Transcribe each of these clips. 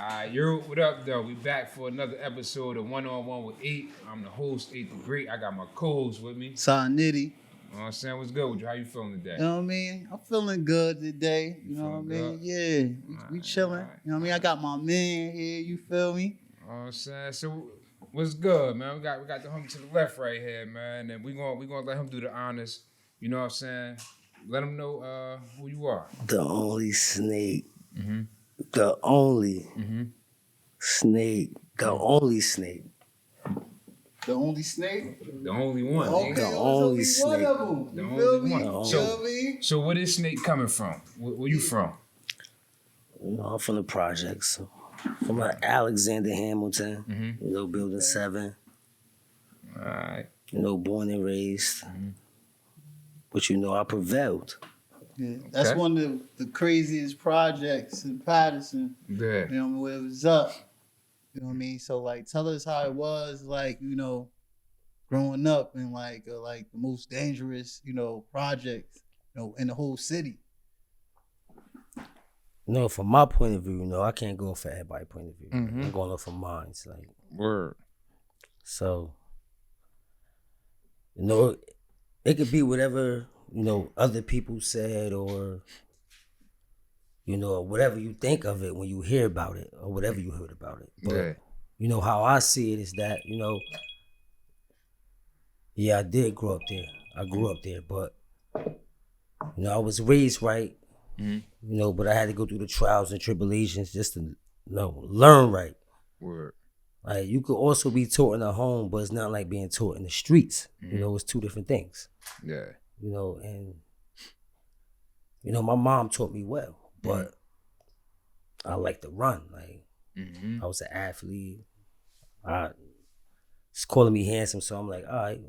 What up, though? We back for another episode of 1on1wit8. I'm the host, 8 the Great. I got my co-host with me. Son Nitty. You know what I'm saying? What's good with you? How you feeling today? You know what I mean? I'm feeling good today. You know what I mean? Yeah. We chilling. Right. You know what I mean? I got my man here, you feel me? You know what I'm saying? So what's good, man? We got the homie to the left right here, man. And we gonna let him do the honors. You know what I'm saying? Let him know who you are. The only snake. Mm-hmm. The only Mm-hmm. snake. The only snake. The only snake? The only one. Okay, nigga. The there's only one snake. of them. The You only feel me? one. You know So- what I mean? So where this snake coming from? Where you from? You know, I'm from the projects. From Alexander Hamilton. Mm-hmm. You know, building 7. All right. You know, born and raised. Mm-hmm. But you know, I prevailed. Yeah, that's Okay. one of the craziest projects in Patterson. Yeah. You know, where it was up. You know what I mean? So like tell us how it was, like, you know, growing up in like the most dangerous, you know, projects, you know, in the whole city. You know, from my point of view, you know, I can't go for everybody's point of view. Mhm. I'm going off of mine. It's like, Word. so, you know, it could be whatever, you know, other people said or, you know, whatever you think of it when you hear about it or whatever you heard about it. But, Yeah. you know, how I see it is that, you know, yeah, I did grow up there. I grew up there, but, you know, I was raised right, Mhm. you know, but I had to go through the trials and tribulations just to, you know, learn right. Word. Like, you could also be taught in a home, but it's not like being taught in the streets. You know, it's two different things. Yeah. You know, and you know, my mom taught me well, but I like to run. Like, Mm-hmm. I was an athlete. It's calling me handsome, so I'm like, all right,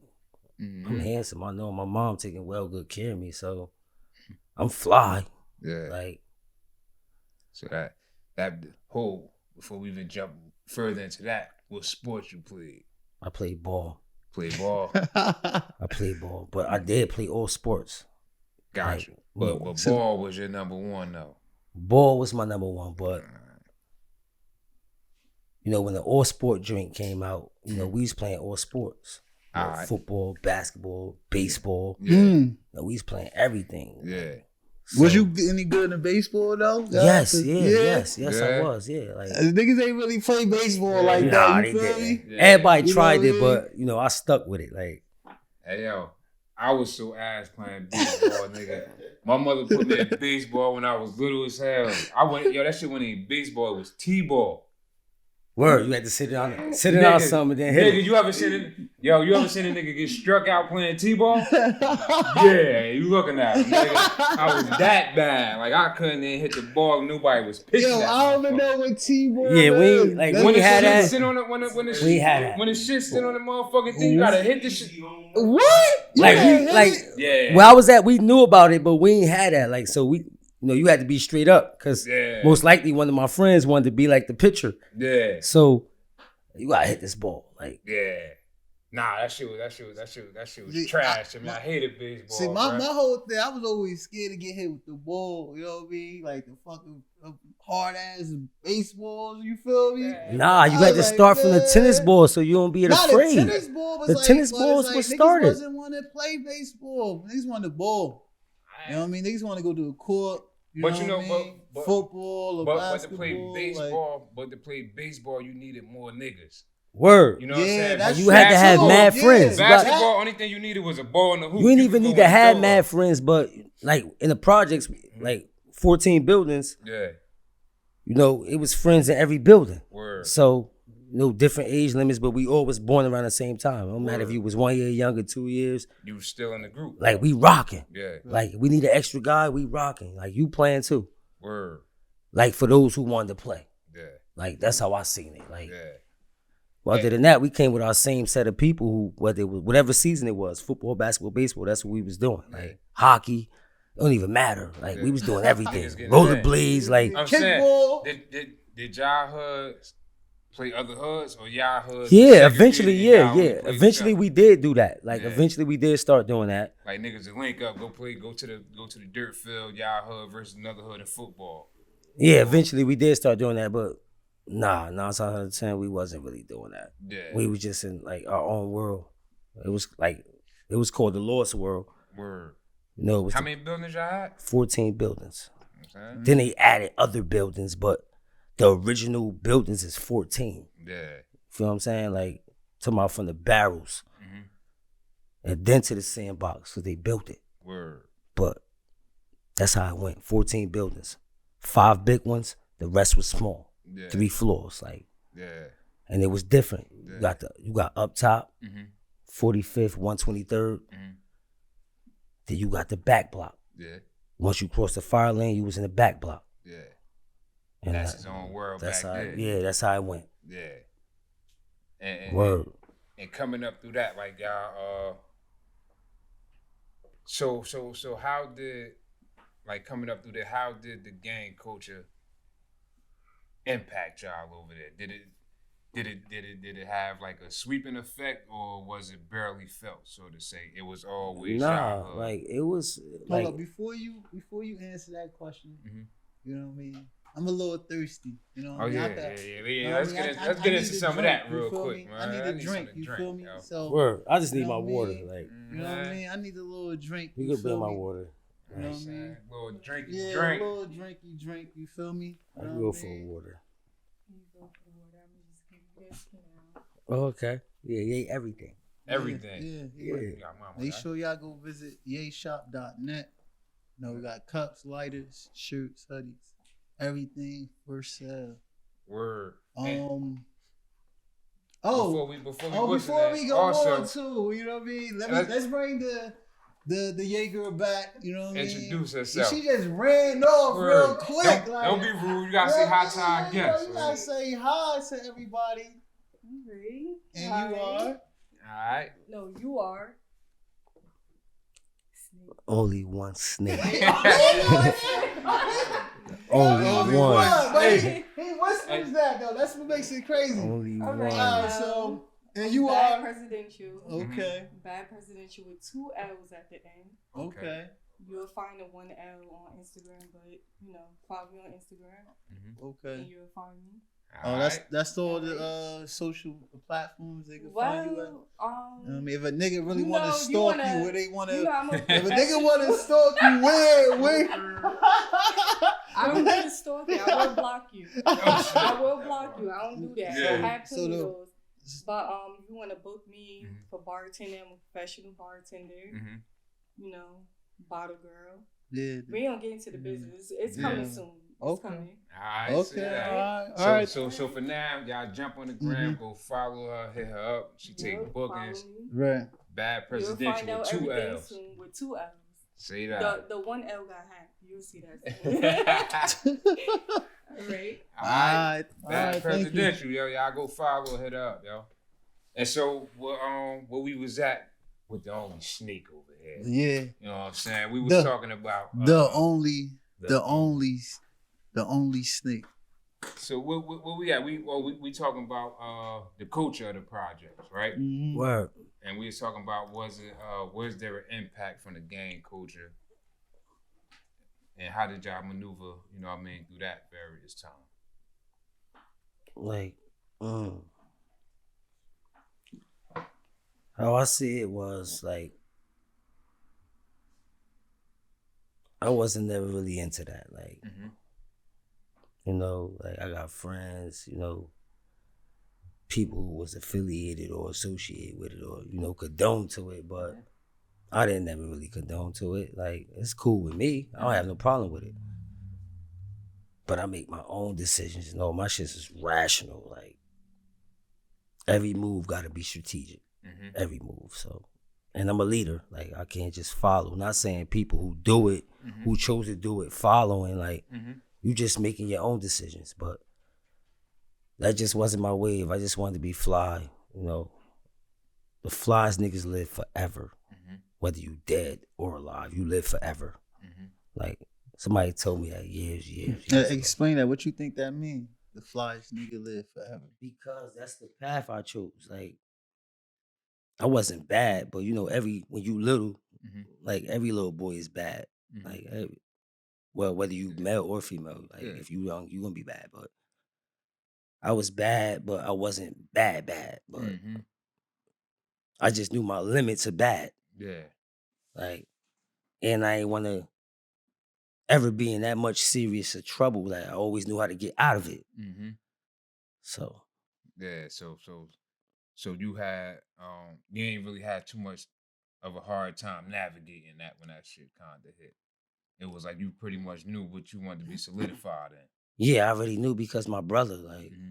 I'm handsome. I know my mom taking well good care of me, so I'm fly. Yeah. Like, So that whole, before we even jump further into that, what sports you played? I played ball. Play ball. I played ball, but I did play all sports. Got Like, you. well, But ball was your number one though. Ball was my number one, but you know, when the all sport drink came out, you know, we was playing all sports. You know, Alright. football, basketball, baseball. Yeah. You know, we was playing everything. Yeah. Was So- you any good in baseball though? Yes, Yeah. yes, I Yeah. was, yeah. Like, Niggas ain't really play baseball like Yeah. that. nah, You they feel didn't. me? Yeah. Everybody You tried know what I it, mean? but you know, I stuck with it. Like, Hey yo, I was so ass playing baseball, nigga. My mother put me in baseball when I was little as hell. That shit wasn't even baseball, it was T-ball. word, you had to sit down on Nigga, something and then hit Nigga, it. you ever seen a nigga get struck out playing T-ball? Yeah, you looking at him, nigga. I was that bad. Like, I couldn't even hit the ball. Nobody was pitching Yo, that I don't even motherfucker. know what T-ball Yeah, we is. ain't- like, That's when When you the had shit that- sit on the We had that. when the shit sit on the motherfucking thing, you gotta hit the shit. what? You Like, ain't we, like, hit it? Yeah. where I was at, we knew about it, but we ain't had that. Like, so we, you know, you had to be straight up because Yeah. most likely one of my friends wanted to be like the pitcher. Yeah. So you gotta hit this ball. Like, Yeah. Nah, that shit was See, trash. I mean, I hated baseball. See, my bruh. whole thing, I was always scared to get hit with the ball. You know what I mean? Like the fucking hard ass baseballs. You feel me? nah, you I had to was start like, from the man. tennis ball so you don't be Not afraid. the tennis ball was The like, tennis but balls it's was like, started. Niggas wasn't want to play baseball. Niggas want the ball. You know what I mean? Niggas want to go to a court. But you know, what I mean? but- Football or But to basketball. play baseball, you needed more niggas. Word. You know what I'm Yeah, saying? that's You had to have true. mad Yeah, friends. You got- Basketball, only thing you needed was a ball in the hoop. You didn't could even go need to and have throw mad up. friends, but like in the projects, like 14 buildings, Yeah, you know, it was friends in every building. word. So, you know, different age limits, but we all was born around the same time. It don't matter if Word. you was 1 year younger, 2 years. You was still in the group. Like, we rocking. Yeah, Like, we need an extra guy, we rocking. Like, you playing too. word. Like, for those who wanted to play. Yeah, Like, that's how I seen it. Like, yeah. well, other than that, we came with our same set of people who, whatever season it was, football, basketball, baseball, that's what we was doing. Like, hockey, it don't even matter. Like, we was doing everything. Niggas getting Rollerblades, like, I'm Kickball. saying, did y'all hoods play other hoods or y'all hoods? yeah, eventually, segregated and y'all yeah. only played Eventually each other? we did do that. Like, Yeah. eventually we did start doing that. Like niggas to link up, go to the dirt field, y'all hood versus another hood in football. Yeah, eventually we did start doing that, but Nah, 9 times out of 10, we wasn't really doing that. Yeah. We was just in like our own world. It was called the Lost World. Word. You know, it was How many buildings y'all had? 14 buildings. Okay. Then they added other buildings, but the original buildings is 14. Yeah. You feel what I'm saying? Like, talking about from the barrels Mm-hmm. and then to the sandbox, because they built it. Word. But that's how it went. 14 buildings. 5 big ones, the rest was small. Yeah. 3 floors, like, Yeah. and it was different. Yeah. You got up top, Mm-hmm. 45th, 123rd. Mm-hmm. Then you got the back block. Yeah. Once you crossed the fire lane, you was in the back block. Yeah. And That's his own world that's back how, then. yeah, that's how it went. Yeah. And Word. and coming up through that, like y'all, so how did, like coming up through there, how did the gang culture impact y'all over there? Did it have like a sweeping effect, or was it barely felt, so to say? It was always y'all. Like it was Hold like up, before you answer that question, Mm-hmm. you know what I mean? I'm a little thirsty. You know what Oh I mean? yeah. Let's get into some of that real quick, man. I need a drink. something You to feel me? yo. So word. I just you need know my what I water. mean? Like you know what I mean? I need a little drink. you could bring feel my me? water. You know what I mean? Little drinky Yeah, drink. a little drinky drink. You feel me? I You can know go what I for mean? water. You go for water. I'm just give you this now. Oh, okay. Yeah, everything. Everything. Yeah. Yeah. Got mama, Make right? sure y'all go visit yayshop.net. You know, we got cups, lighters, shirts, hoodies, everything for sale. Word. Oh, before we go also, on too, you know what I mean? let's- Let's bring the Yay girl back. You know what I mean? Introduce herself. She just ran off Word. real quick. Don't be rude. You gotta say hi to our guests. You gotta say hi to everybody. Really? And Hi. you are. Alright. No, you are. Snake. Only one snake. Only Only one. But snake. he whispers that though. That's what makes it crazy. Only All one. right. Alright, so and you Bad are presidential. okay. Bad presidential with 2 L's at the end. Okay. You'll find the 1 L on Instagram, but you know, follow me on Instagram Okay. and you'll find me. Oh, that's all the social platforms they can find you at. I mean, if a nigga really you want to know, stalk you, wanna- where they want to? You know, I'm a If a nigga want to stalk you, where? I don't do the stalking. I will block you. I will block you. I don't do that. Yeah. I have So plenty the- of those. But if you want to book me for bartending, I'm a professional bartender. Mm-hmm. You know, bottle girl. Yeah. We don't get into the business. It's coming soon. It's Okay. coming. Alright. Okay. All right. So for now, y'all jump on the gram, go follow her, hit her up. She take Yep, bookings. follow me. Right. Bad You'll find presidential out with 2 everything L's. soon with 2 L's. Say that. The 1 L got hacked. You'll see that soon. All right. Alright. Bad Thank you. presidential, yo. Y'all go follow, hit her up, yo. And so where we was at with the only snake over here. Yeah. You know what I'm saying? We was The- talking about The only snake. So what we at? We talking about the culture of the projects, right? Mhm. Word. And we was talking about was there an impact from the gang culture, and how did y'all maneuver? You know what I mean, through that various time. Like, how I see it was like, I wasn't never really into that. Like, you know, like I got friends, you know, people who was affiliated or associated with it or, you know, condone to it, but I didn't never really condone to it. Like, it's cool with me. I don't have no problem with it. But I make my own decisions. You know, my shit is rational. Like, every move got to be strategic. Every move. So, and I'm a leader. Like, I can't just follow. Not saying people who do it, who chose to do it, following. Like, you just making your own decisions. But that just wasn't my wave. I just wanted to be fly. You know, the flies niggas live forever. Whether you dead or alive, you live forever. Like, somebody told me that years ago. Explain that. What you think that means? The flies nigga live forever. Because that's the path I chose. Like, I wasn't bad, but you know, when you little, like every little boy is bad. Like, well, whether you male or female, like if you young, you gonna be bad. But I was bad, but I wasn't bad, but Mm-hmm. I just knew my limits of bad. Yeah. Like, and I ain't want to ever be in that much serious of trouble. Like, I always knew how to get out of it. Mm-hmm. So, Yeah. So you had you ain't really had too much of a hard time navigating that when that shit kinda hit. It was like you pretty much knew what you wanted to be solidified in. yeah, I already knew because my brother, like, Mm-hmm.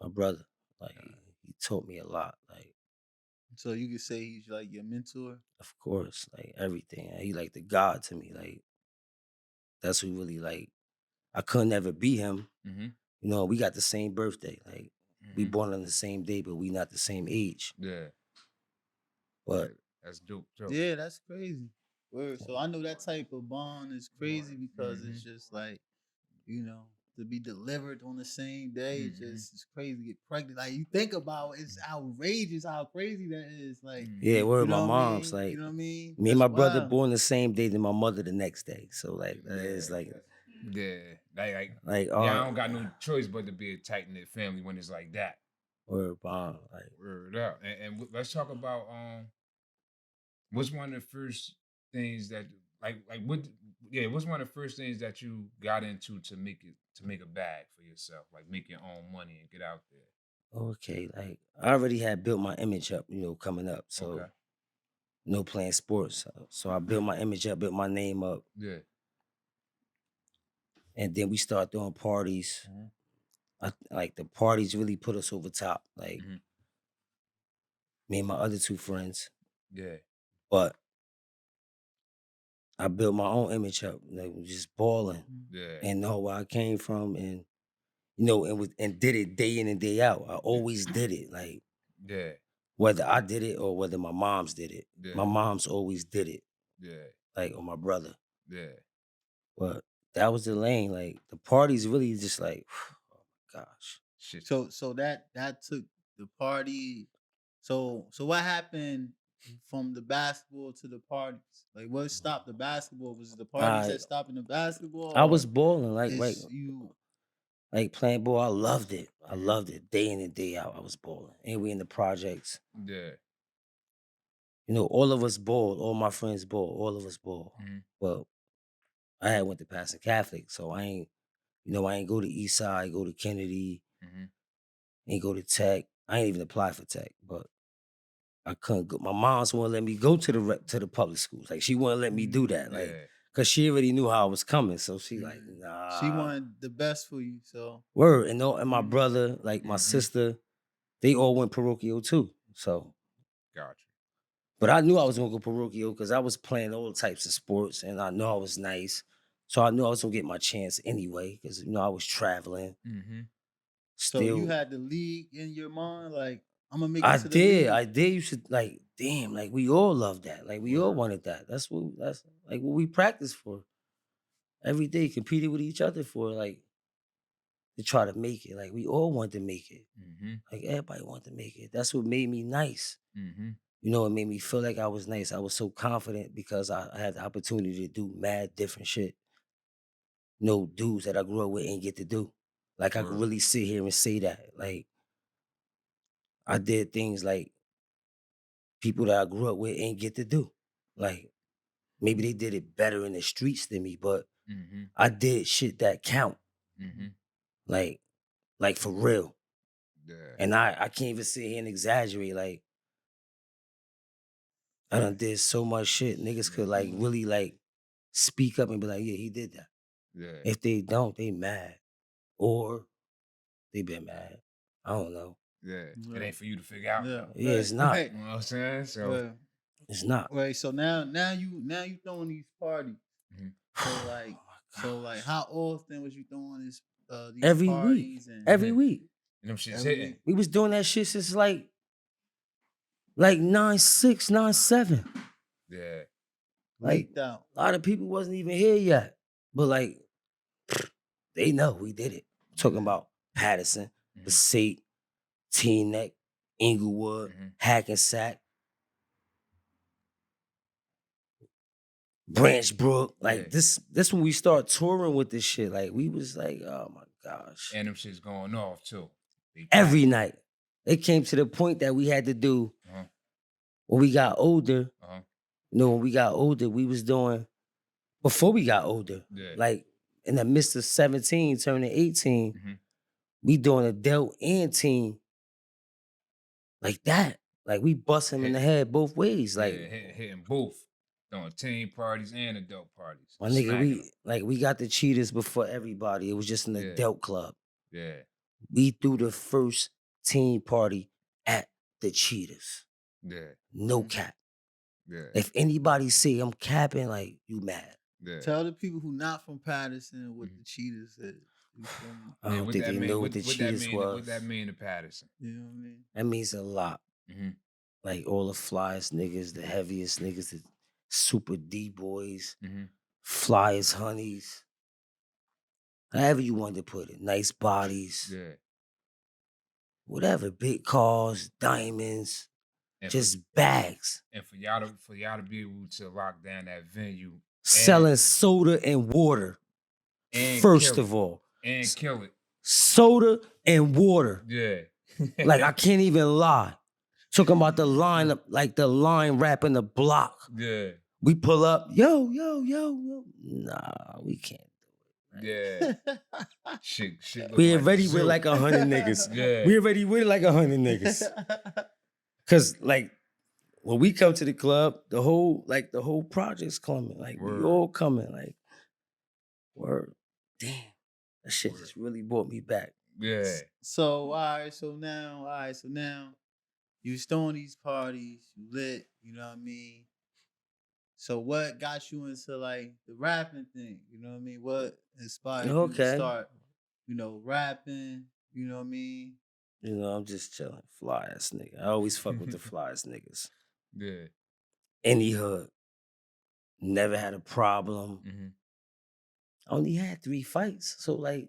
my brother, like, he taught me a lot. Like, So you could say he's like your mentor. of course, like, everything. He like the God to me. Like, that's who really, like, I couldn't ever be him. Mm-hmm. You know, we got the same birthday. Like, we Mm-hmm. born on the same day, but we not the same age. Yeah. But That's dope. Dope. Yeah, that's crazy. Word. So I know that type of bond is crazy because Mhm. it's just like, you know, to be delivered on the same day, it's Mhm. just it's crazy to get pregnant. Like you think about it, it's outrageous how crazy that is. Like, yeah, Mhm. word, you my know what I mom's mean? You like, know what I mean? me and That's my brother wild. born the same day, than my mother the next day. So like that is Yeah. like Yeah. like Yeah, I don't got no choice but to be a tight knit family when it's like that. word bond. Like Word up. Let's talk about what's one of the first things that what what's one of the first things that you got into to make a bag for yourself, like make your own money and get out there. okay, like I already had built my image up, you know, coming up. So Okay. no playing sports. So I built my image up, built my name up, Yeah. and then we start doing parties. Mhm. Like the parties really put us over top. Like Mhm. me and my other two friends, Yeah. but I built my own image up, like just balling Yeah. and know where I came from, and you know, and did it day in and day out. I always did it, like Yeah. whether I did it or whether my mom's did it. Yeah. My mom's always did it, Yeah. like or my brother. Yeah. But that was the lane. Like the parties really just like, oh my gosh. Shit. So that took the party. So what happened from the basketball to the parties? Like what stopped the basketball? Was it the parties I that stopping the basketball, I was or balling right, is you? like playing ball. I loved it. I Mhm. loved it day in and day out. I was balling. And we in the projects. Yeah. You know, all of us balled. All my friends balled. All of us balled. Mhm. Well, I had went to Pastor Catholic, so I ain't go to East Side, go to Kennedy, Mhm. ain't go to Tech. I ain't even apply for Tech, but I couldn't go. My mom's wouldn't let me go to to the public schools. Like she wouldn't let me do that. Like, Yeah. cause she already knew how I was coming. So she like, She nah. wanted the best for you, so Word. And my Mhm. brother, like my Mhm. sister, they all went parochial too. So, Gotcha. but I knew I was gonna go parochial because I was playing all types of sports and I know I was nice. So I knew I was gonna get my chance anyway, because you know I was traveling. Mm-hmm. so you Still, had the league in your mind, like I'm gonna make I it to the did. league. I did. You should like, damn, like we all love that. Like we all Word. wanted that. That's like what we practice for. Every day, competed with each other for, like, to try to make it. Like we all wanted to make it. Mm-hmm. Like everybody wanted to make it. That's what made me nice. Mm-hmm. You know, it made me feel like I was nice. I was so confident because I had the opportunity to do mad different shit. No dudes that I grew up with ain't get to do. Like I could Word. really sit here and say that. Like I did things like people that I grew up with ain't get to do. Like maybe they did it better in the streets than me, but Mm-hmm. I did shit that count. Mm-hmm. Like for real. Yeah. And I can't even sit here and exaggerate. Like I done did so much shit. Niggas could like really like speak up and be like, yeah, he did that. Yeah. If they don't, they mad. Or they been mad. I don't know. Yeah. It Right. ain't for you to figure out Yeah, though. Yeah, it's not. Right. You know what I'm saying? So Right. It's not. Right. So now you throwing these parties. Mhm. So like Oh my gosh. how often was you throwing these Every parties week. and Every Yeah. week. and them shit's every hitting. week? We was doing that shit since like 9-6, 9-7. Yeah. Like Leaked out. a lot of people wasn't even here yet. But like they know we did it. Talking Yeah. about Patterson, Mhm. Passaic, Teaneck, Inglewood, Mhm. Hackensack, Branch Brook. Like Yeah. this when we start touring with this shit. Like we was like, oh my gosh. And them shit's going off too. every night. It came to the point that we had to do, when we got older, when we got older, we was doing, before we got older, like in the midst of 17, turning 18, we doing adult and teen like that. Like we bust him in the head both ways. Like hitting both. Throwing teen parties and adult parties. My nigga, we got the Cheetahs before everybody. It was just an adult club. Yeah. We threw the first teen party at the Cheetahs. Yeah. No cap. Yeah. If anybody say I'm capping, like, you mad. Yeah. Tell the people who not from Patterson what the Cheetahs is. I don't think they know what the Cheetahs was. What that mean to Patterson? You know what I mean? That means a lot. Like all the flyest niggas, the heaviest niggas, the super D-boys, flyest honeys. However you want to put it. Nice bodies. Yeah. Whatever. Big cars, diamonds, and just bags. And for y'all to be able to lock down that venue. Selling soda and water. And first of all. And kill it. Soda and water. Yeah. Like I can't even lie. Talking about the line, like the line wrapping the block. Yeah. We pull up, yo. Nah, we can't do it. Yeah. shit. We already with like 100 niggas. Yeah. We already with like 100 niggas. Cause like when we come to the club, the whole project's coming. Like we all coming. Like, word. Damn. That shit just really brought me back. Yeah. So now you throwing these parties, you lit, you know what I mean? So what got you into like the rapping thing? You know what I mean? What inspired you to start, rapping? You know what I mean? I'm just chilling. Fly ass nigga. I always fuck with the flyest niggas. Yeah. Any hood. Never had a problem. I only had 3 fights. So like,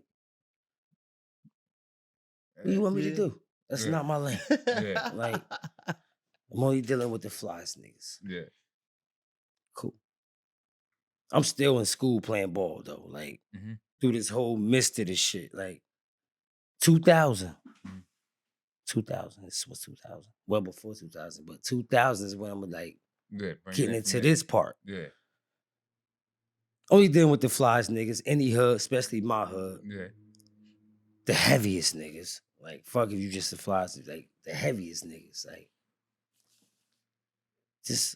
what do you want me to do? That's not my lane. Yeah. Like, I'm only dealing with the flyest niggas. Yeah. Cool. I'm still in school playing ball though. Like, through this whole mist of this shit. Like, 2000. 2000. This was 2000. Well before 2000. But 2000 is when I'm like getting into this part. Yeah. Only dealing with the flyest niggas. Any hood, especially my hood. Yeah. The heaviest niggas. Like, fuck if you just the flyest. Like, the heaviest niggas. Like,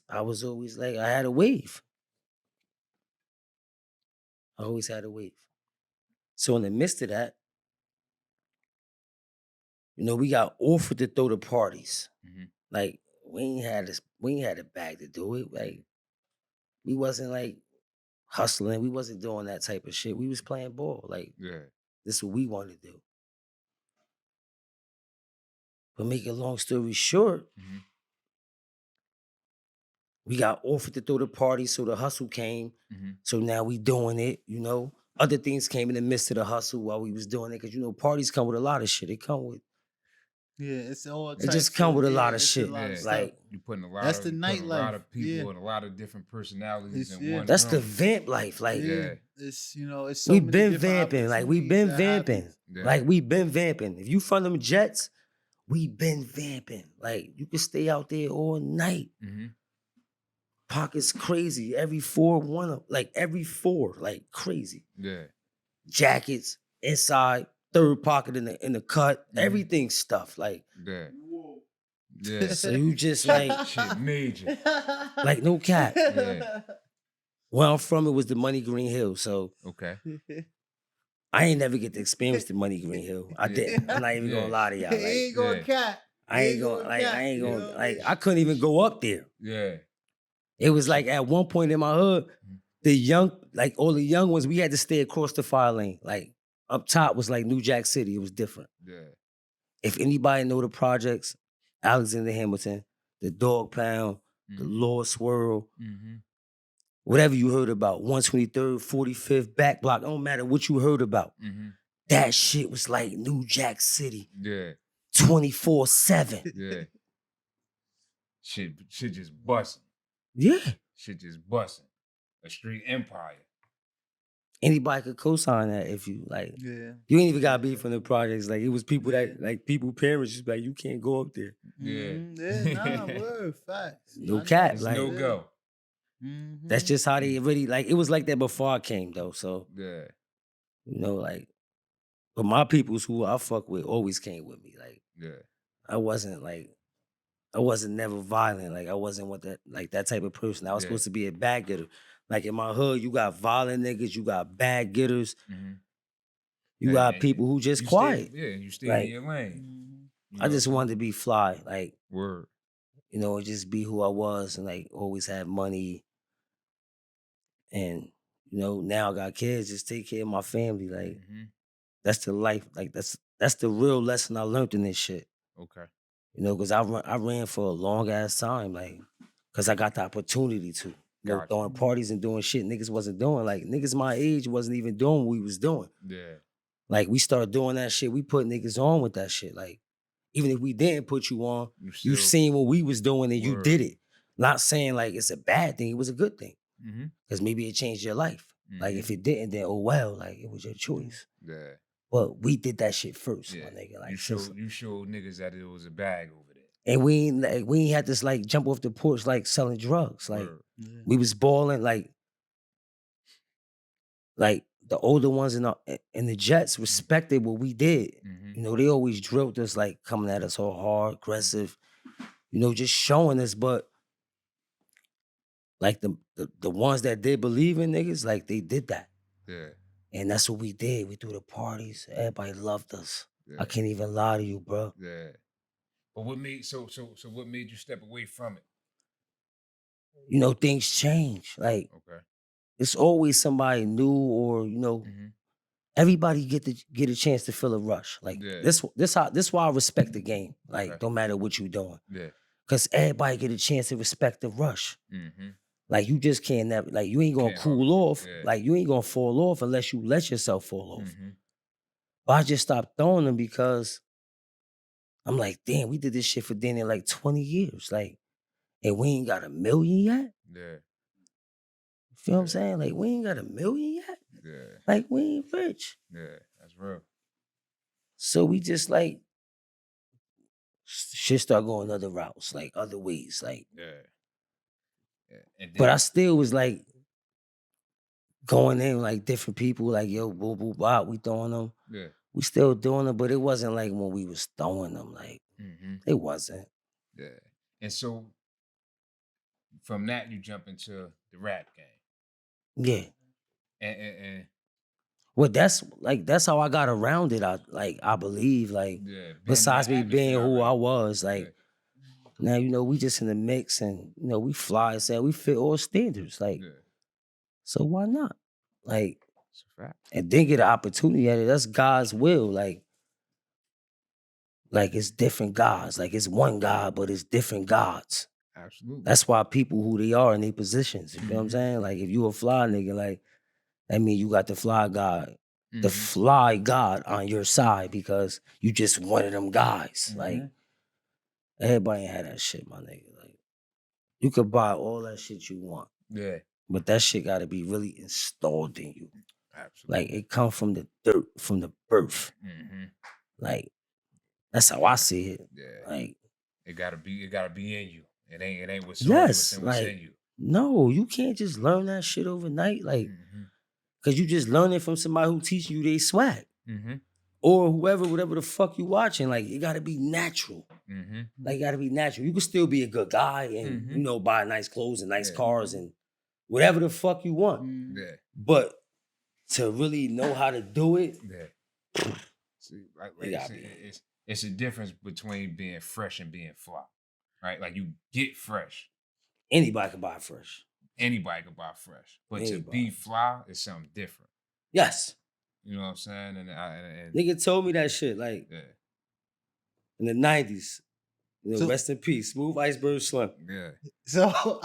I was always like, I had a wave. I always had a wave. So in the midst of that, we got offered to throw the parties. Like, we ain't had a bag to do it. Like, we wasn't like hustling. We wasn't doing that type of shit. We was playing ball. Like, this is what we wanted to do. But make a long story short, we got offered to throw the party, so the hustle came. So now we doing it, Other things came in the midst of the hustle while we was doing it. Because, parties come with a lot of shit. It come with... Yeah, it's all It just come with a lot of shit. Like, you're putting a lot that's of... the nightlife. A lot of people and a lot of different personalities in one That's room. the vamp life. Like, it's, it's so we many been different vamping. Like, we been vamping. Yeah. Like, we been vamping. If you from them Jets, we been vamping. Like, you can stay out there all night. Pockets crazy. Every 4, like crazy. Yeah. Jackets, inside, third pocket in the cut, everything stuff. Like, yeah. So you just like shit major. Like no cap. Yeah. Where I'm from, it was the Money Green Hill. So okay. I ain't never get to experience the Money Green Hill. I didn't. I'm not even gonna lie to y'all. Like, ain't gonna cap. I ain't gonna I couldn't even go up there. Yeah. It was like at one point in my hood, all the young ones, we had to stay across the fire lane. Like up top was like New Jack City. It was different. Yeah. If anybody know the projects, Alexander Hamilton, the Dog Pound, the Lord Swirl, whatever you heard about, 123rd, 45th, back block, don't matter what you heard about. That shit was like New Jack City. Yeah. 24/7. Yeah. Shit just busting. Yeah. Shit just busting. A street empire. anybody could co-sign that if you like. Yeah. You ain't even gotta be from the projects. Like it was people that like people parents just be like you can't go up there. Yeah. Yeah, nah, word, facts. No I cap, know. It's like no go. that's just how they really like. It was like that before I came though. So Yeah. you know, like, but my peoples who I fuck with always came with me. Like Yeah. I wasn't never violent. Like I wasn't with that type of person. I was Yeah. supposed to be a bag getter. Like in my hood, you got violent niggas, you got bag getters, you got people who just you quiet. Stay, yeah, you stay Like, in your lane. I just wanted to be fly, like word. you know, and just be who I was, and like always have money. And you know, now I got kids, just take care of my family. Like that's the life. Like that's the real lesson I learned in this shit. Okay. You know, because I ran for a long ass time, like, because I got the opportunity to. You know, Gotcha. throwing parties and doing shit niggas wasn't doing. Like, niggas my age wasn't even doing what we was doing. Yeah. Like, we started doing that shit. We put niggas on with that shit. Like, even if we didn't put you on, you seen what we was doing and you did it. Not saying, like, it's a bad thing. It was a good thing. Because maybe it changed your life. Like, if it didn't, then, oh, well, like, it was your choice. Yeah. But we did that shit first, my nigga. Like, you showed niggas that it was a bag over there. and we ain't had to like jump off the porch like selling drugs. Like we was balling like the older ones in the Jets respected what we did. You know, they always drilled us like coming at us all hard, aggressive, you know, just showing us. But like the ones that did believe in niggas, like they did that. Yeah. And that's what we did. We threw the parties. Everybody loved us. Yeah. I can't even lie to you, bro. Yeah. But what made what made you step away from it? You know, things change. Like it's always somebody new, or you know, everybody get a chance to feel a rush. Like this why I respect the game. Like don't matter what you doing. Yeah. Cause everybody get a chance to respect the rush. Like you just can't never like you ain't gonna cool off. Like you ain't gonna fall off unless you let yourself fall off. But I just stopped throwing them because I'm like, damn, we did this shit for damn near like 20 years. Like, and we ain't got $1 million yet. Yeah. You feel what I'm saying? Like, we ain't got $1 million yet. Yeah. Like, we ain't rich. Yeah, that's real. So we just like shit start going other routes, like other ways. Like, yeah. And then, but I still was like going in like different people, like, yo, boo boo bop, we throwing them. Yeah. We still doing them, but it wasn't like when we was throwing them. Like, it wasn't. Yeah. And so from that you jump into the rap game. Yeah. And well, that's how I got around it. I believe, like, besides me being who I was, like, now, you know, we just in the mix and, you know, we fly, say we fit all standards. Like, so why not? Like, and then get an opportunity at it. That's God's will. Like it's different gods. Like it's one God, but it's different gods. Absolutely. That's why people who they are in their positions. You feel what I'm saying? Like if you a fly nigga, like that mean you got the fly God, the fly God on your side because you just one of them guys. Like everybody ain't had that shit, my nigga. Like you could buy all that shit you want. Yeah. But that shit gotta be really installed in you. Absolutely. Like it come from the dirt, from the birth. Like that's how I see it. Yeah. Like it gotta be in you. It ain't what's yes, what's like, in you. No, you can't just learn that shit overnight. Like, cause you just learn it from somebody who teaching you they swag. Or whatever the fuck you watching. Like, it gotta be natural. Like, it gotta be natural. You can still be a good guy and, you know, buy nice clothes and nice cars and whatever the fuck you want. Yeah. But to really know how to do it, see, it's a difference between being fresh and being fly. Right? Like you get fresh. Anybody can buy fresh. Anybody can buy fresh. But to be fly is something different. Yes. You know what I'm saying? And nigga told me that shit, like, in the 90s. You know, so, rest in peace. Smooth Iceberg Slim. Yeah. So,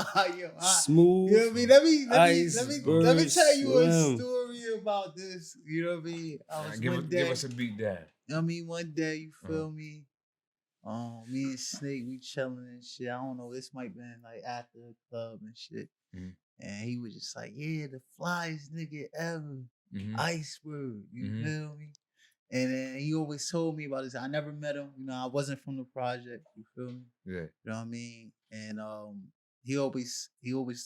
Smooth. You know what I mean? Let me tell you a story about this. You know what I mean? Give us a beat down. You know what I mean? One day, you feel me? Me and Snake, we chilling and shit. I don't know. This might been like after the club and shit. And he was just like, yeah, the flyest nigga ever. Iceberg, you feel me? And then he always told me about this. I never met him. You know, I wasn't from the project. You feel me? Yeah. You know what I mean? And he always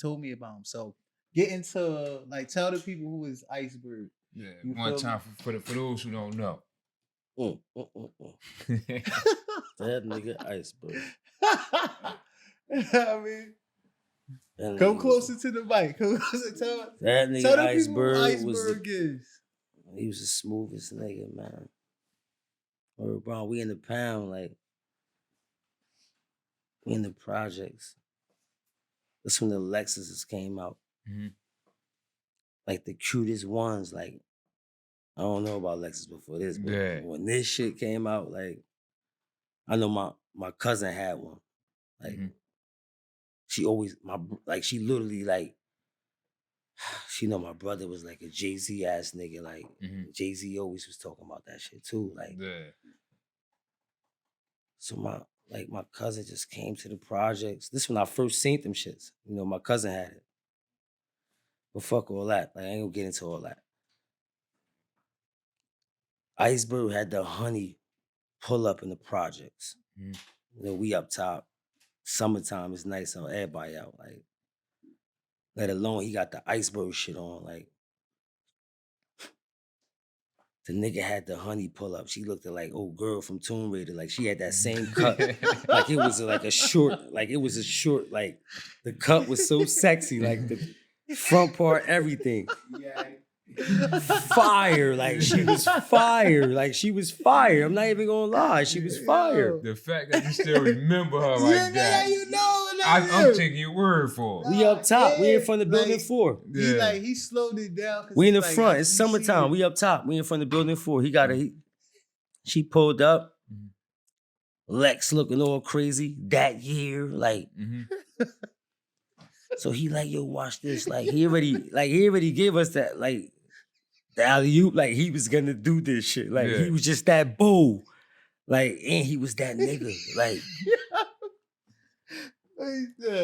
told me about him. So get into like tell the people who is Iceberg. Yeah. You One feel time for those who don't know. That nigga Iceberg. I mean, That come nigga closer to the mic. Come closer. Tell that nigga the people who Iceberg was Iceberg is. he was the smoothest nigga, man. Or bro, we in the pound, like we in the projects. That's when the Lexuses came out. Like the cutest ones, like I don't know about Lexus before this, but when this shit came out, like I know my cousin had one. Like she always she literally like she know my brother was like a Jay-Z ass nigga. Like Jay-Z always was talking about that shit too. Like so my cousin just came to the projects. This when I first seen them shits. You know, my cousin had it. But fuck all that. Like I ain't gonna get into all that. Iceberg had the honey pull up in the projects. You know, we up top. Summertime is nice on everybody out. Like, let alone he got the Iceberg shit on. Like, the nigga had the honey pull up. She looked like old girl from Tomb Raider. Like she had that same cut. Like it was like a short. Like the cut was so sexy. Like the front part, everything. Yeah. Fire. Like she was fire. Like she was fire. I'm not even gonna lie. She was fire. The fact that you still remember her like that. You know, I'm taking your word for it. We up top. We in front of building 4. He slowed it down. We in the front. It's summertime. We up top. We in front of building 4. She pulled up. Lex looking all crazy that year. Like, so he like, yo, watch this. Like he already gave us that, like, the alley-oop. Like he was gonna do this shit. Like he was just that bold. Like, and he was that nigga. Like,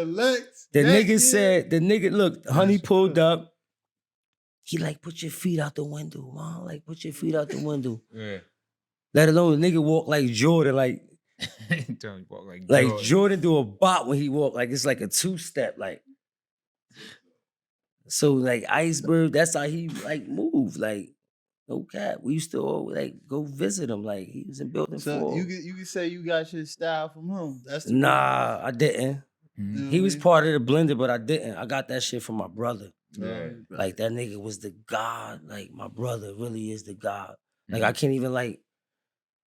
Lex. the nigga, look, honey pulled up. He like, put your feet out the window, mom. Like, put your feet out the window. Yeah. Let alone the nigga walk like Jordan, like Jordan do a bop when he walk. Like it's like a 2-step, like. So like Iceberg, that's how he like move. Like, no cap. We used to all like go visit him. Like he was in building 4. So you can say you got your style from him. Nah, I didn't. He was part of the blender, but I didn't. I got that shit from my brother. Yeah. Like that nigga was the god. Like my brother really is the god. Like I can't even lie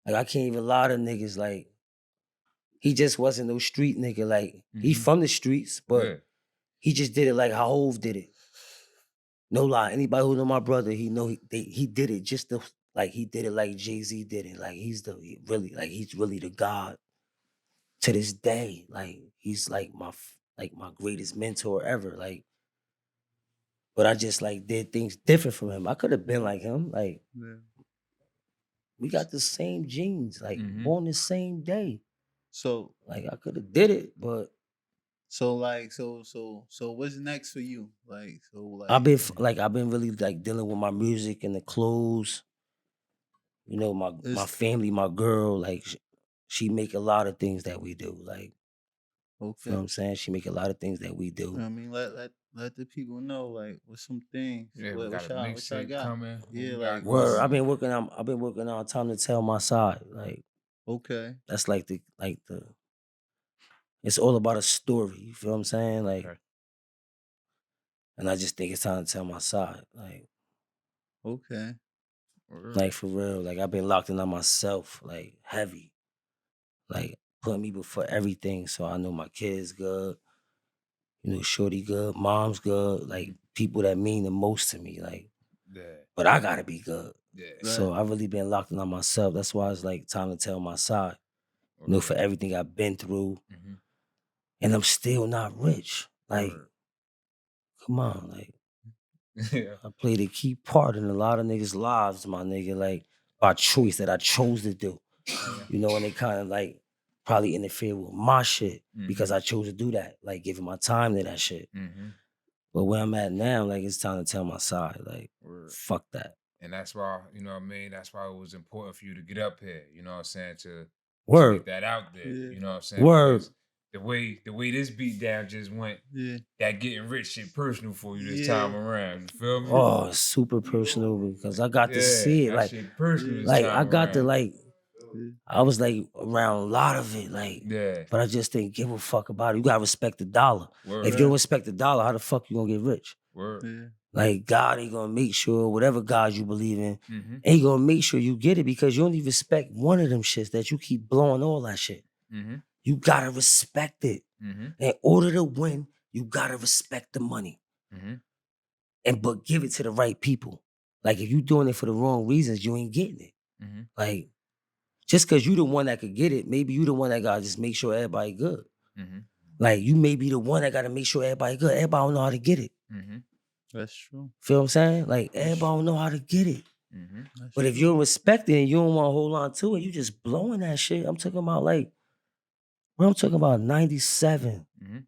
to niggas. Like he just wasn't no street nigga. Like he from the streets, but he just did it like how Hove did it. No lie. Anybody who know my brother, he know he did it just like he did it like Jay-Z did it. Like he's really the god to this day. Like he's like my greatest mentor ever. Like, but I just like did things different from him. I could have been like him. Like we got the same genes, like born the same day. So like I could have did it, but so what's next for you? I've been really like dealing with my music and the clothes. You know, my family, my girl, like she make a lot of things that we do. Like, you know what I'm saying? She make a lot of things that we do. I mean, let the people know, like, what's some things. Yeah, what y'all got coming. Yeah, like word. I've been working on Time to Tell My Side. Like, that's like the it's all about a story. You feel what I'm saying? Like, and I just think it's time to tell my side. Like, like for real. Like I've been locked in on myself, like heavy. Like putting me before everything. So I know my kids good. You know, shorty good, mom's good. Like people that mean the most to me. Like, but I gotta be good. Yeah. So I've really been locked in on myself. That's why it's like time to tell my side. You know, for everything I've been through. And I'm still not rich. Like, come on, like, I played a key part in a lot of niggas' lives, my nigga, like, by choice that I chose to do. You know, and they kind of, like, probably interfere with my shit because I chose to do that, like, giving my time to that shit. But where I'm at now, like it's time to tell my side. Like, Word. fuck that. And that's why, you know what I mean? That's why it was important for you to get up here, you know what I'm saying? To Word. get that out there. Yeah. You know what I'm saying? Word. Because the way this beat down just went, that getting rich shit personal for you this time around. You feel me? Oh, it's super personal because I got to see it. That Like, shit personal this like time I got to around. like, I was like around a lot of it, like, Yeah. but I just didn't give a fuck about it. You gotta respect the dollar. Word. If you don't respect the dollar, how the fuck you gonna get rich? Word. Like God ain't gonna make sure whatever God you believe in, Mm-hmm. ain't gonna make sure you get it because you don't even respect one of them shits that you keep blowing all that shit. Mm-hmm. You gotta respect it. Mm-hmm. In order to win, you gotta respect the money. Mm-hmm. But give it to the right people. Like if you doing it for the wrong reasons, you ain't getting it. Mm-hmm. Like just cause you the one that could get it, maybe you the one that gotta just make sure everybody good. Mm-hmm. Like you may be the one that gotta make sure everybody good. Everybody don't know how to get it. Mm-hmm. That's true. Feel what I'm saying? Like everybody don't know how to get it. Mm-hmm. But if you're respecting and you don't want to hold on to it, you just blowing that shit. I'm talking about like, bro, I'm talking about 97. Mm-hmm.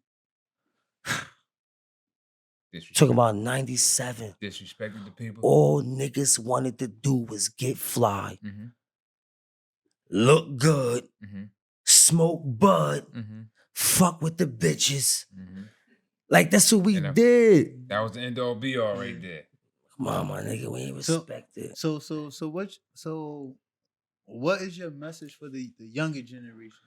Talking about 97. Disrespected the people. All niggas wanted to do was get fly, Mm-hmm. look good, Mm-hmm. smoke bud, Mm-hmm. fuck with the bitches. Mm-hmm. Like that's what we did. That was the end all be all right there. Come on, my nigga, we ain't respect it. So what is your message for the younger generation?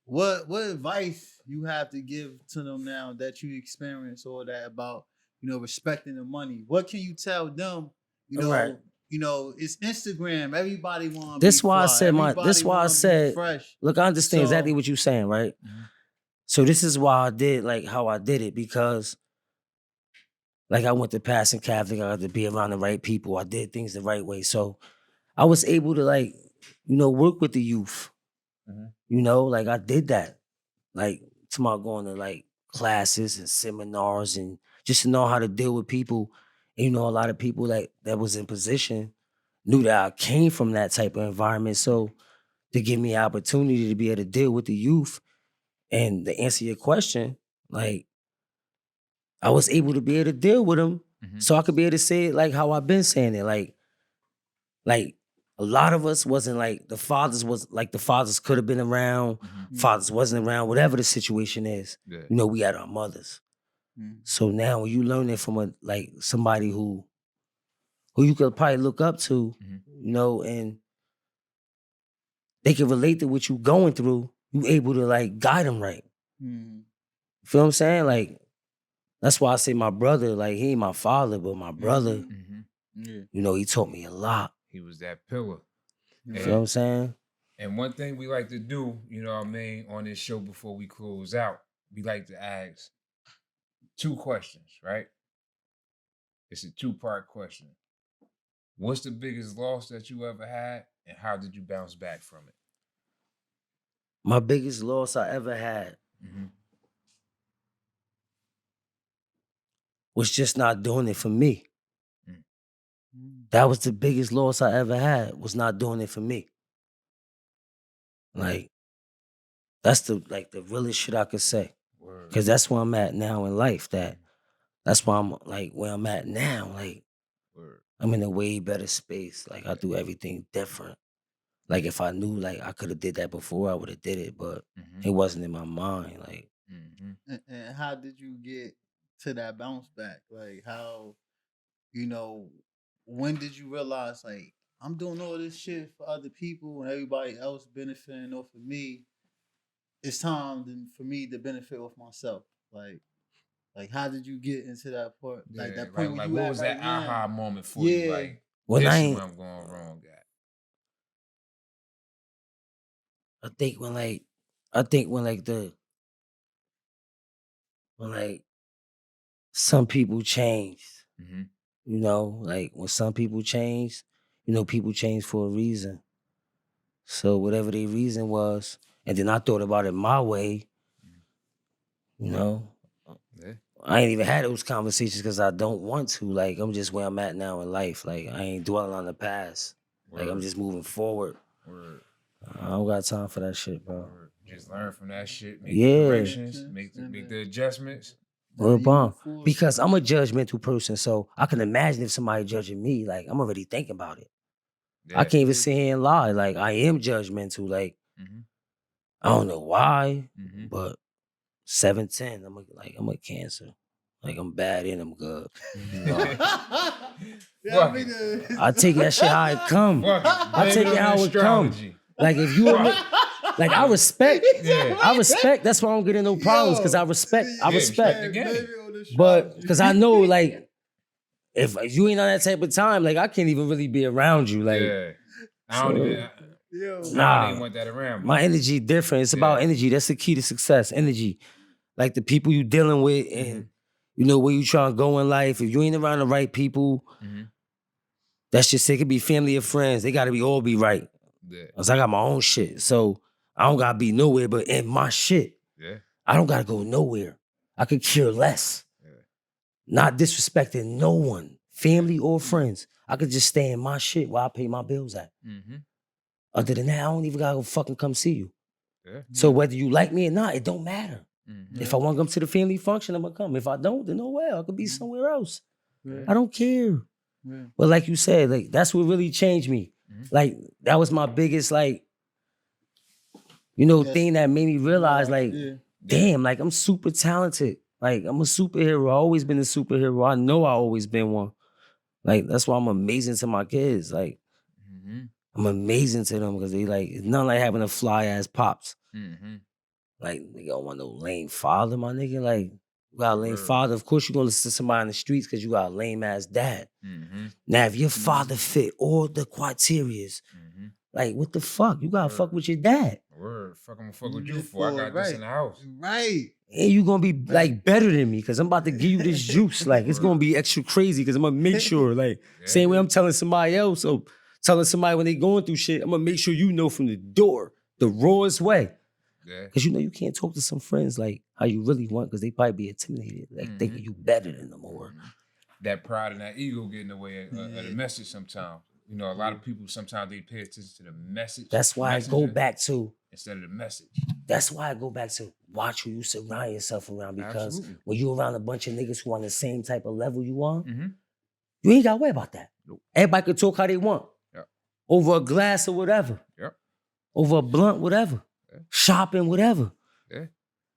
What advice you have to give to them now that you experience all that about, respecting the money? What can you tell them? Right. It's Instagram. Everybody want This be why I fly. said Everybody this why I wanna be said fresh. look, I understand exactly what you're saying, right? Mm-hmm. So this is why I did like how I did it because like I went to passing Catholic, I had to be around the right people. I did things the right way. So I was able to like, work with the youth. Mm-hmm. Like I did that. Like to my going to like classes and seminars and just to know how to deal with people. And, a lot of people that was in position knew that I came from that type of environment. So to give me an opportunity to be able to deal with the youth and to answer your question, like I was able to be able to deal with them so I could be able to say it like how I've been saying it. Like a lot of us wasn't like the fathers could have been around, fathers wasn't around, whatever the situation is. Yeah. We had our mothers. So now when you learn it from somebody who you could probably look up to, and they can relate to what you going through, you able to like guide them right. Feel what I'm saying? Like that's why I say my brother, like he ain't my father, but my brother, he taught me a lot. He was that pillar. You feel what I'm saying? And one thing we like to do, on this show before we close out, we like to ask 2 questions, right? It's a 2-part question. What's the biggest loss that you ever had, and how did you bounce back from it? My biggest loss I ever had was just not doing it for me. That was the biggest loss I ever had, was not doing it for me. Like, that's the realest shit I could say. Because that's where I'm at now in life. That's why I'm like where I'm at now. Like, I'm in a way better space. Like, I do everything different. Like, if I knew like I could have did that before, I would have did it, but it wasn't in my mind. Like, and how did you get to that bounce back? Like how, when did you realize like I'm doing all this shit for other people and everybody else benefiting off of me? It's time for me to benefit off myself. Like how did you get into that part? Like that point when you what at was right that now? aha moment for you? Like, when this I is ain't, where I'm going wrong at. I think when some people changed. Like when some people change, people change for a reason. So whatever their reason was, and then I thought about it my way, I ain't even had those conversations because I don't want to. Like, I'm just where I'm at now in life. Like, I ain't dwelling on the past. Like, I'm just moving forward. I don't got time for that shit, bro. Just learn from that shit, make the corrections, make the adjustments, Word even bond. before. Because I'm a judgmental person, so I can imagine if somebody judging me, like I'm already thinking about it. Yeah. I can't even sit here and lie. Like I am judgmental. Like I don't know why, but 7'10", I'm a Cancer. Like I'm bad and I'm good. Yeah, I take that shit how it come. I take it how it come. Like if you admit, like I respect. That's why I don't get in no problems because I respect. But because I know like if you ain't on that type of time, like I can't even really be around you. Like I don't even. I don't even want that around me. My energy different. It's about energy. That's the key to success. Energy. Like the people you dealing with and you know where you trying to go in life. If you ain't around the right people, that shit it could be family or friends. They gotta all be right. Yeah. Cause I got my own shit. So I don't gotta be nowhere but in my shit. Yeah. I don't gotta go nowhere. I could care less. Yeah. Not disrespecting no one, family or friends. I could just stay in my shit while I pay my bills at. Other than that, I don't even gotta go fucking come see you. Yeah. So whether you like me or not, it don't matter. If I want to come to the family function, I'm gonna come. If I don't, then no way. I could be somewhere else. Yeah. I don't care. Yeah. But like you said, like that's what really changed me. Like that was my biggest like, you know, thing that made me realize like, damn, like I'm super talented. Like I'm a superhero. I always been a superhero. I know I always been one. Like that's why I'm amazing to my kids. Like I'm amazing to them because they like it's nothing like having a fly ass pops. Like nigga don't want no lame father, my nigga. Like you got a lame father. Of course you gonna listen to somebody in the streets because you got a lame ass dad. Now if your father fit all the criterias, like what the fuck? You gotta fuck with your dad. Fuck, I'm gonna fuck with you for. I got this in the house. Right. And you gonna be like better than me because I'm about to give you this juice. Like it's gonna be extra crazy because I'm gonna make sure, like, same way I'm telling somebody else or telling somebody when they going through shit, I'm gonna make sure you know from the door, the rawest way. Because you know you can't talk to some friends like how you really want because they probably be intimidated, like thinking you better than them or that pride and that ego get in the way of the message sometimes. You know, a lot of people sometimes they pay attention to the message. That's why I go back to instead of the message. That's why I go back to watch who you surround yourself around because when you around a bunch of niggas who on the same type of level you on, you ain't gotta worry about that. Nope. Everybody can talk how they want. Yep. Over a glass or whatever. Yep. Over a blunt, whatever. Shopping, whatever. Yeah.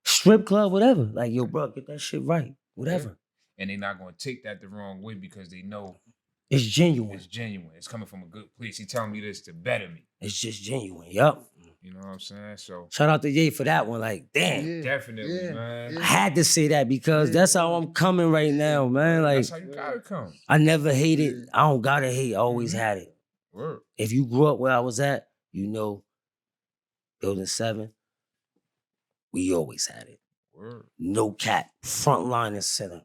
Strip club, whatever. Like, yo, bro, get that shit right. Whatever. And they're not gonna take that the wrong way because they know it's genuine. It's genuine. It's coming from a good place. He telling me this to better me. It's just genuine. Yup. You know what I'm saying? So shout out to Ye for that one. Like, damn. Yeah, definitely, man. I had to say that because that's how I'm coming right now, man. Like, that's how you gotta come. I never hated. I don't gotta hate. I always had it. Word. If you grew up where I was at, you know, Building 7, we always had it. Word. No cap. Front line and center.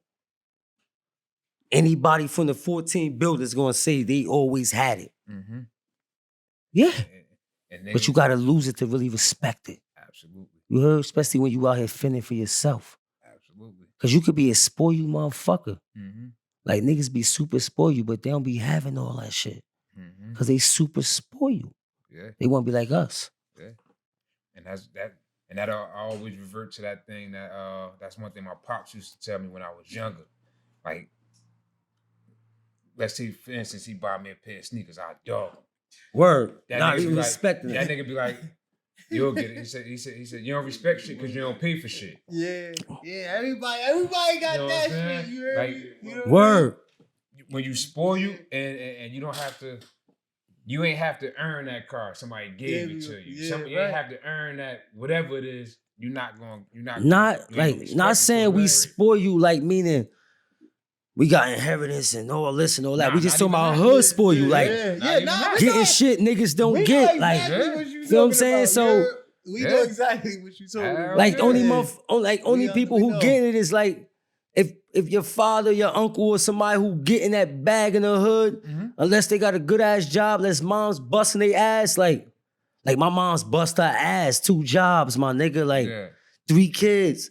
Anybody from the 14 buildings gonna say they always had it. Yeah. But you gotta lose it to really respect it. Absolutely. You heard? Especially when you out here fending for yourself. Absolutely. Cause you could be a spoil you motherfucker. Like niggas be super spoil you, but they don't be having all that shit. Cause they super spoil you. Yeah. They wanna be like us. Yeah. And that's that. And that I always revert to that thing that that's one thing my pops used to tell me when I was younger. Like, let's say for instance he bought me a pair of sneakers, I dog. Word. That nah, nigga you respecting that nigga be like, you'll get it. He said, you don't respect shit because you don't pay for shit. Yeah. Everybody got that shit. You heard like, me? You know word. When you spoil you and you don't have to. You ain't have to earn that car. Somebody gave it to you. You ain't have to earn that. Whatever it is, you're not saying we spoil you, like meaning we got inheritance and all this and all that. We just talking about hood spoil you, like getting shit niggas don't get. Exactly like, you know what I'm saying? So we know exactly what you talking about. Like only people who get it is like. If your father, your uncle, or somebody who getting that bag in the hood, unless they got a good ass job, unless mom's busting their ass, like my mom's bust her ass, 2 jobs, my nigga, like 3 kids.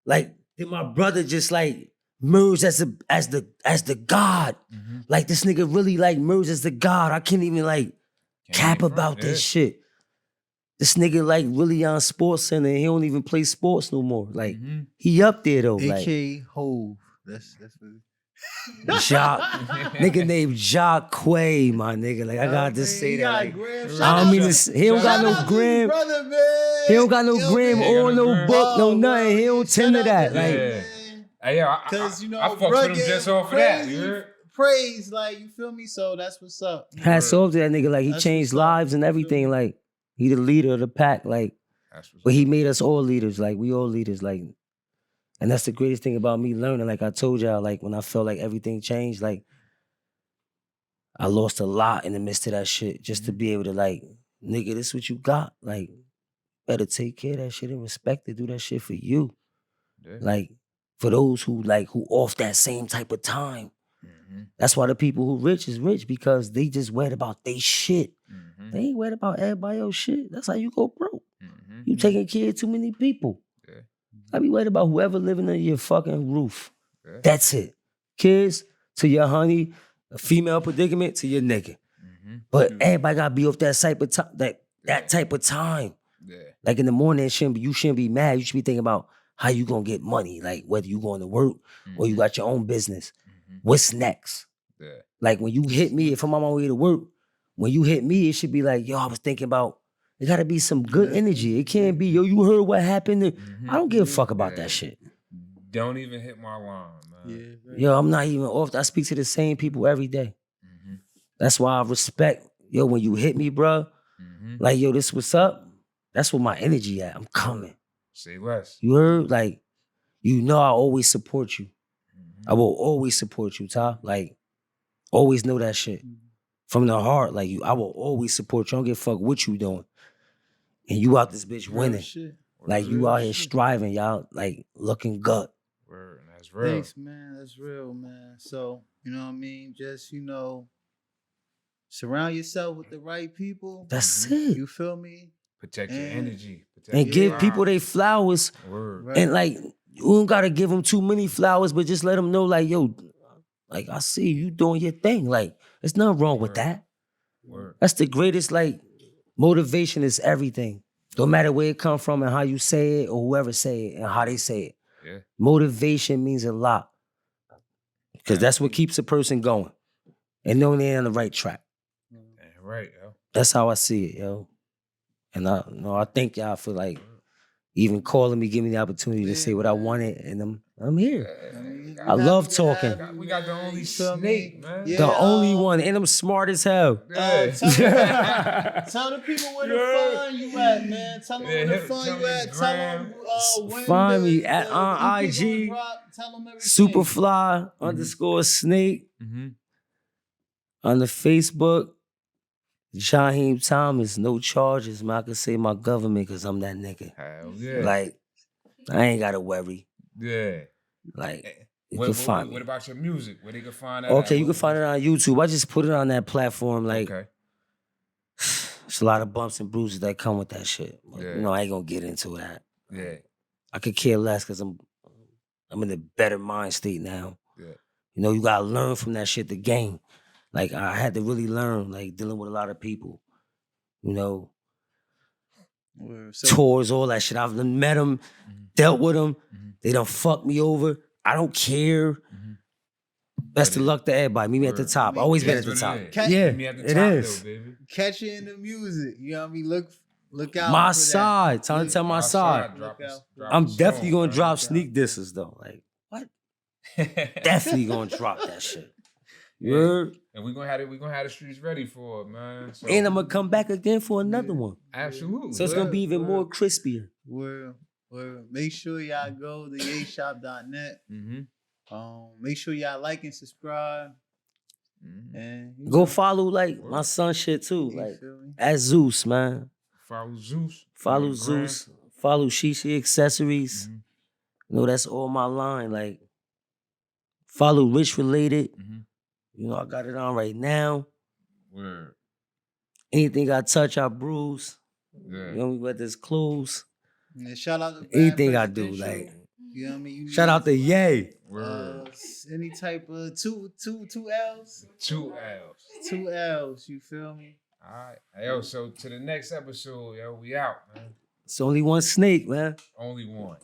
Like then my brother just like merged as the God. Like this nigga really like merged as the God. I can't even like cap about this shit. This nigga like really on Sports Center. He don't even play sports no more. Like he up there though. Like AKA Hove. That's what Jock, nigga named Jock Quay, my nigga. Like I got to say that. Like, I don't mean this. He don't got no gram. Brother, man. He don't got no gram or no book, no nothing. He don't tend to that. Yeah. Like, because I fucked with him just off of that. You heard? Praise, like you feel me. So that's what's up. hats off to that nigga. Like he That's changed what's up. lives and everything. Like he the leader of the pack. Like, but he made us all leaders. Like we all leaders. Like. And that's the greatest thing about me learning. Like I told y'all, like when I felt like everything changed, like I lost a lot in the midst of that shit just to be able to like, nigga, this what you got. Like, better take care of that shit and respect it. Do that shit for you. Yeah. Like, for those who off that same type of time. That's why the people who rich is rich because they just worried about they shit. They ain't worried about everybody else shit. That's how you go broke. You taking care of too many people. I be worried about whoever living under your fucking roof. Yeah. That's it. Kids to your honey, a female predicament to your nigga. But everybody gotta be off that type of time. That type of time. Yeah. Like in the morning, you shouldn't be mad. You should be thinking about how you gonna get money. Like whether you going to work or you got your own business. What's next? Yeah. Like when you hit me, if I'm on my way to work, when you hit me, it should be like, yo, I was thinking about. It gotta be some good energy. It can't be, yo, you heard what happened. I don't give a fuck about that shit. Don't even hit my line, man. Yeah, right. Yo, I'm not even off. I speak to the same people every day. That's why I respect, yo, when you hit me, bro, like, yo, this what's up? That's where my energy at. I'm coming. Say less. You heard? Like, you know I always support you. I will always support you, Ty. Like, always know that shit. From the heart, like, I will always support you. I don't give a fuck what you doing. And you out this bitch winning. Like you out here striving, y'all like looking good. Word, that's real. Thanks, man. That's real, man. So, you know what I mean? Just, surround yourself with the right people. That's it. You feel me? Protect your energy. And give people their flowers. Word. And like, you don't gotta give them too many flowers, but just let them know like, yo, like I see you doing your thing. Like, there's nothing wrong with that. Word. That's the greatest, like, motivation is everything. Don't matter where it come from and how you say it or whoever say it and how they say it. Yeah. Motivation means a lot. Because that's what keeps a person going. And knowing they're on the right track. Right, yo. That's how I see it, yo. And I thank y'all for like even calling me, giving me the opportunity to say what I wanted, and I'm here. I love talking. We got the only snake, man. Yeah, the only one, and I'm smart as hell. Tell the people where to find you at, man. Tell them where to find you at. Tell them when find me at on IG. Superfly _snake. On the Facebook. Jaheim Thomas, no charges, man. I can say my government because I'm that nigga. Hell yeah. Like, I ain't got to worry. Yeah. Like, you can find me. What about your music? Where they can find that? Okay, you can find it on YouTube. I just put it on that platform. Like, it's a lot of bumps and bruises that come with that shit. But, I ain't going to get into that. Yeah. I could care less because I'm in a better mind state now. Yeah. You got to learn from that shit, the game. Like, I had to really learn, like, dealing with a lot of people, tours, all that shit. I've met them, dealt with them. They done fucked me over. I don't care. Best of luck to everybody. Meet me at the top. Always been at the top. It is. Catch you in the music. You know what I mean? Look out. My side. Time to tell my side. I'm definitely going to drop sneak disses, though. Like, what? Definitely going to drop that shit. Yeah. And we're gonna have the streets ready for it, man. So. And I'm gonna come back again for another one. Absolutely. So it's gonna be even more crispier. Well, make sure y'all go to yashop.net. Make sure y'all like and subscribe. And go follow like my son shit too. Like at Zeus, man. Follow Zeus. Follow Zeus. Follow Shishi Accessories. That's all my line. Like follow Rich Related. I got it on right now. Word. Anything I touch, I bruise. Yeah. Whether it's clothes. Yeah, shout out to anything I do, like. You know what I mean? Shout out to Ye. Word. Any type of two L's. 2 L's. 2 L's. You feel me? All right. Yo, so to the next episode, yo, we out, man. It's only one snake, man. Only one.